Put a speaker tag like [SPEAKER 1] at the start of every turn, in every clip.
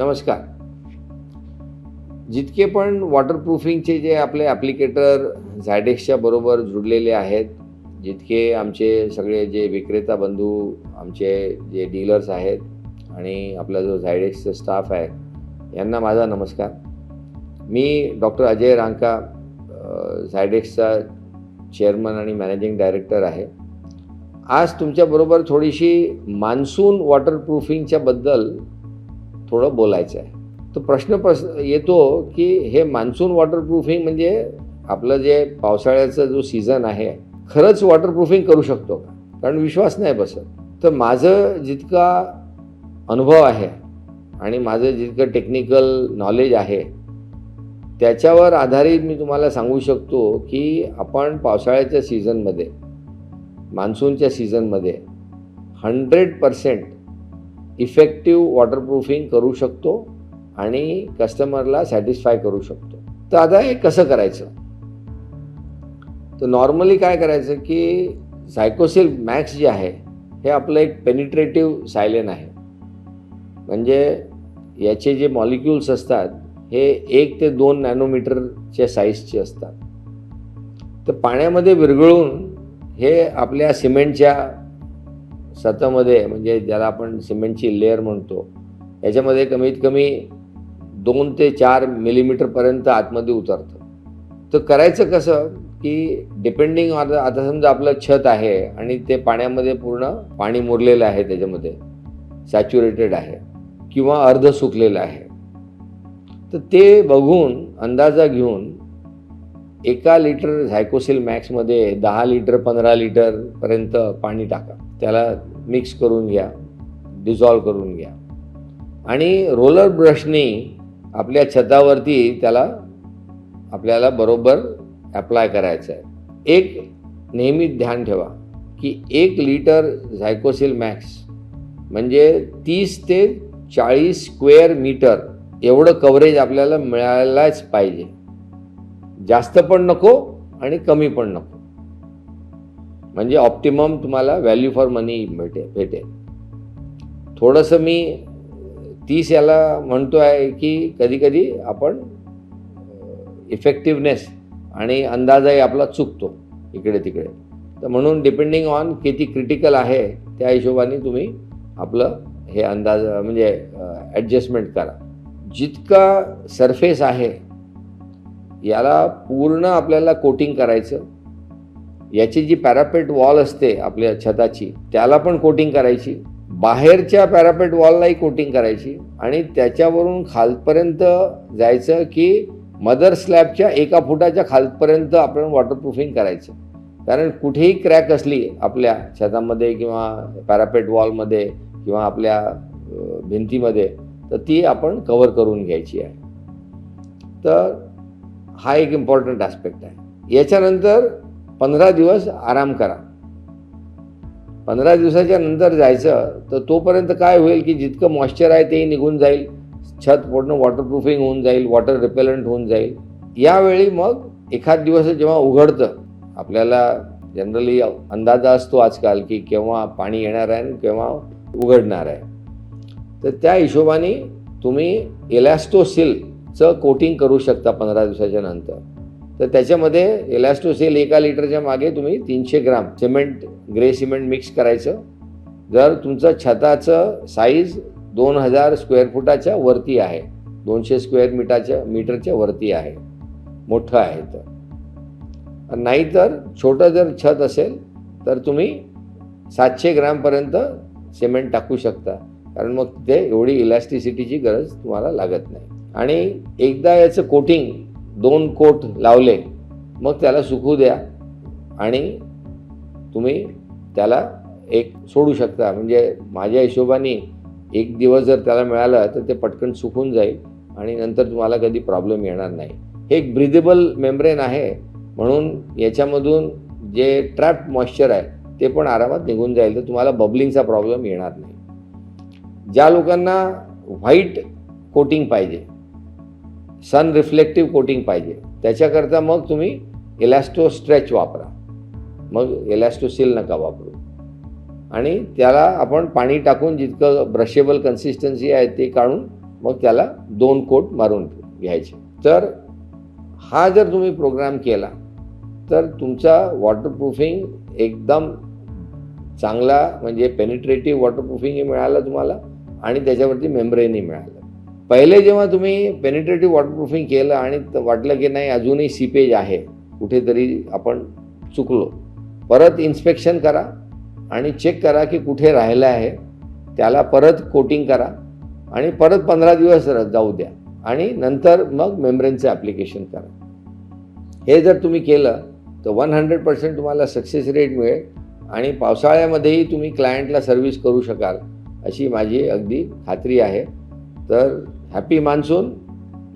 [SPEAKER 1] नमस्कार. जितके पण वॉटरप्रूफिंगचे जे आपले ॲप्लिकेटर झायडेक्सच्या बरोबर जुडलेले आहेत, जितके आमचे सगळे जे विक्रेता बंधू, आमचे जे डीलर्स आहेत आणि आपला जो झायडेक्सचा स्टाफ आहे, यांना माझा नमस्कार. मी डॉक्टर अजय रांका, झायडेक्सचा चेअरमन आणि मॅनेजिंग डायरेक्टर आहे. आज तुमच्याबरोबर थोडीशी मान्सून वॉटरप्रूफिंगच्या बद्दल थोडं बोलायचं आहे. तर प्रश्न येतो की हे मान्सून वॉटरप्रूफिंग म्हणजे आपलं जे पावसाळ्याचा जो सीझन आहे, खरंच वॉटरप्रूफिंग करू शकतो का? कारण विश्वास नाही बसत. तर माझं जितका अनुभव आहे आणि माझं जितकं टेक्निकल नॉलेज आहे, त्याच्यावर आधारित मी तुम्हाला सांगू शकतो की आपण पावसाळ्याच्या सीझनमध्ये, मान्सूनच्या सीझनमध्ये 100% इफेक्टिव्ह वॉटरप्रूफिंग करू शकतो आणि कस्टमरला सॅटिस्फाय करू शकतो. तर आता हे कसं करायचं? तर नॉर्मली काय करायचं की झायकोसिल मॅक्स जे आहे, हे आपलं एक पेनिट्रेटिव्ह सायलेन आहे. म्हणजे याचे जे मॉलिक्युल्स असतात हे 1 ते 2 नॅनोमीटरच्या साईजचे असतात. तर पाण्यामध्ये विरघळून हे आपल्या सिमेंटच्या सतमध्ये, म्हणजे ज्याला आपण सिमेंटची लेअर म्हणतो, याच्यामध्ये कमीत कमी 2 ते 4 मिलीमीटरपर्यंत आतमध्ये उतरतं. तर करायचं कसं की डिपेंडिंग ऑन, आता समजा आपलं छत आहे आणि ते पाण्यामध्ये पूर्ण पाणी मुरलेलं आहे, त्याच्यामध्ये सॅच्युरेटेड आहे किंवा अर्ध सुकलेलं आहे, तर ते बघून अंदाजा घेऊन 1 लिटर झायकोसिल मॅक्समध्ये 10 लिटर 15 लिटरपर्यंत पाणी टाका. त्याला मिक्स करून घ्या, डिझॉल्व करून घ्या आणि रोलर ब्रशने आपल्या छतावरती त्याला आपल्याला बरोबर ॲप्लाय करायचं आहे. एक नेहमी ध्यान ठेवा की 1 लिटर झायकोसिल मॅक्स म्हणजे 30 ते 40 स्क्वेअर मीटर एवढं कव्हरेज आपल्याला मिळायलाच पाहिजे. जास्त पण नको आणि कमी पण नको, म्हणजे ऑप्टिमम तुम्हाला व्हॅल्यू फॉर मनी भेटेल. थोडंसं मी 30 याला म्हणतो आहे की कधी कधी आपण इफेक्टिव्हनेस आणि अंदाजही आपला चुकतो इकडे तिकडे. तर म्हणून डिपेंडिंग ऑन किती क्रिटिकल आहे त्या हिशोबाने तुम्ही आपलं हे अंदाज म्हणजे ॲडजस्टमेंट करा. जितका सरफेस आहे याला पूर्ण आपल्याला कोटिंग करायचं. याची जी पॅरापेट वॉल असते आपल्या छताची, त्याला पण कोटिंग करायची. बाहेरच्या पॅरापेट वॉललाही कोटिंग करायची आणि त्याच्यावरून खालपर्यंत जायचं की मदर स्लॅबच्या 1 फुटाच्या खालपर्यंत आपण वॉटरप्रूफिंग करायचं. कारण कुठेही क्रॅक असली आपल्या छतामध्ये किंवा पॅरापेट वॉलमध्ये किंवा आपल्या भिंतीमध्ये, तर ती आपण कव्हर करून घ्यायची आहे. तर हा एक इम्पॉर्टंट ॲस्पेक्ट आहे. याच्यानंतर 15 दिवस आराम करा. 15 दिवसाच्या नंतर जायचं. तर तोपर्यंत काय होईल की जितकं मॉइश्चर आहे तेही निघून जाईल, छत पूर्ण वॉटरप्रूफिंग होऊन जाईल, वॉटर रिपेलंट होऊन जाईल. यावेळी मग एखाद दिवस जेव्हा उघडतं, आपल्याला जनरली अंदाजा असतो आजकाल की केव्हा पाणी येणार आहे आणि केव्हा उघडणार आहे. तर त्या हिशोबाने तुम्ही इलॅस्टोसिलचं कोटिंग करू शकता 15 दिवसाच्या नंतर. तर त्याच्यामध्ये इलॅस्टोसिल 1 लिटरच्या मागे तुम्ही 300 ग्राम सिमेंट, ग्रे सिमेंट मिक्स करायचं. जर तुमचं छताचं साईज 2000 स्क्वेअर फुटाच्या वरती आहे, 200 स्क्वेअर मीटरच्या वरती आहे, मोठं आहे, तर नाहीतर छोटं जर छत असेल तर तुम्ही 700 ग्रामपर्यंत सिमेंट टाकू शकता. कारण मग तिथे एवढी इलॅस्टिसिटीची गरज तुम्हाला लागत नाही. आणि एकदा याचं कोटिंग 2 कोट लावले, मग त्याला सुकू द्या आणि तुम्ही त्याला एक सोडू शकता. म्हणजे माझ्या हिशोबाने 1 दिवस जर त्याला मिळालं तर ते पटकन सुकून जाईल आणि नंतर तुम्हाला कधी प्रॉब्लेम येणार नाही. हे एक ब्रिदेबल मेम्ब्रेन आहे, म्हणून याच्यामधून जे ट्रॅप्ड मॉइश्चर आहे ते पण आरामात निघून जाईल. तर तुम्हाला बबलिंगचा प्रॉब्लेम येणार नाही. ज्या लोकांना व्हाईट कोटिंग पाहिजे, सन रिफ्लेक्टिव्ह कोटिंग पाहिजे, त्याच्याकरता मग तुम्ही इलॅस्टो स्ट्रेच वापरा, मग इलॅस्टोसिल नका वापरू. आणि त्याला आपण पाणी टाकून जितकं ब्रशेबल कन्सिस्टन्सी आहे ते काढून मग त्याला 2 कोट मारून घ्यायचे. तर हा जर तुम्ही प्रोग्राम केला तर तुमचा वॉटरप्रूफिंग एकदम चांगला, म्हणजे पेनिट्रेटिव्ह वॉटरप्रूफिंगही मिळालं तुम्हाला आणि त्याच्यावरती मेम्ब्रेनही मिळालं. पहिले जेव्हा तुम्ही पेनिट्रेटिव्ह वॉटरप्रूफिंग केलं आणि वाटलं की नाही अजूनही सीपेज आहे, कुठेतरी आपण चुकलो, परत इन्स्पेक्शन करा आणि चेक करा की कुठे राहिलं आहे, त्याला परत कोटिंग करा आणि परत 15 दिवस जाऊ द्या आणि नंतर मग मेम्ब्रेनचं ॲप्लिकेशन करा. हे जर तुम्ही केलं तर 100% तुम्हाला सक्सेस रेट मिळेल आणि पावसाळ्यामध्येही तुम्ही क्लायंटला सर्व्हिस करू शकाल अशी माझी अगदी खात्री आहे. तर हॅपी मान्सून.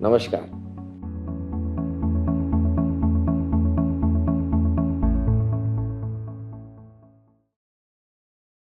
[SPEAKER 1] नमस्कार.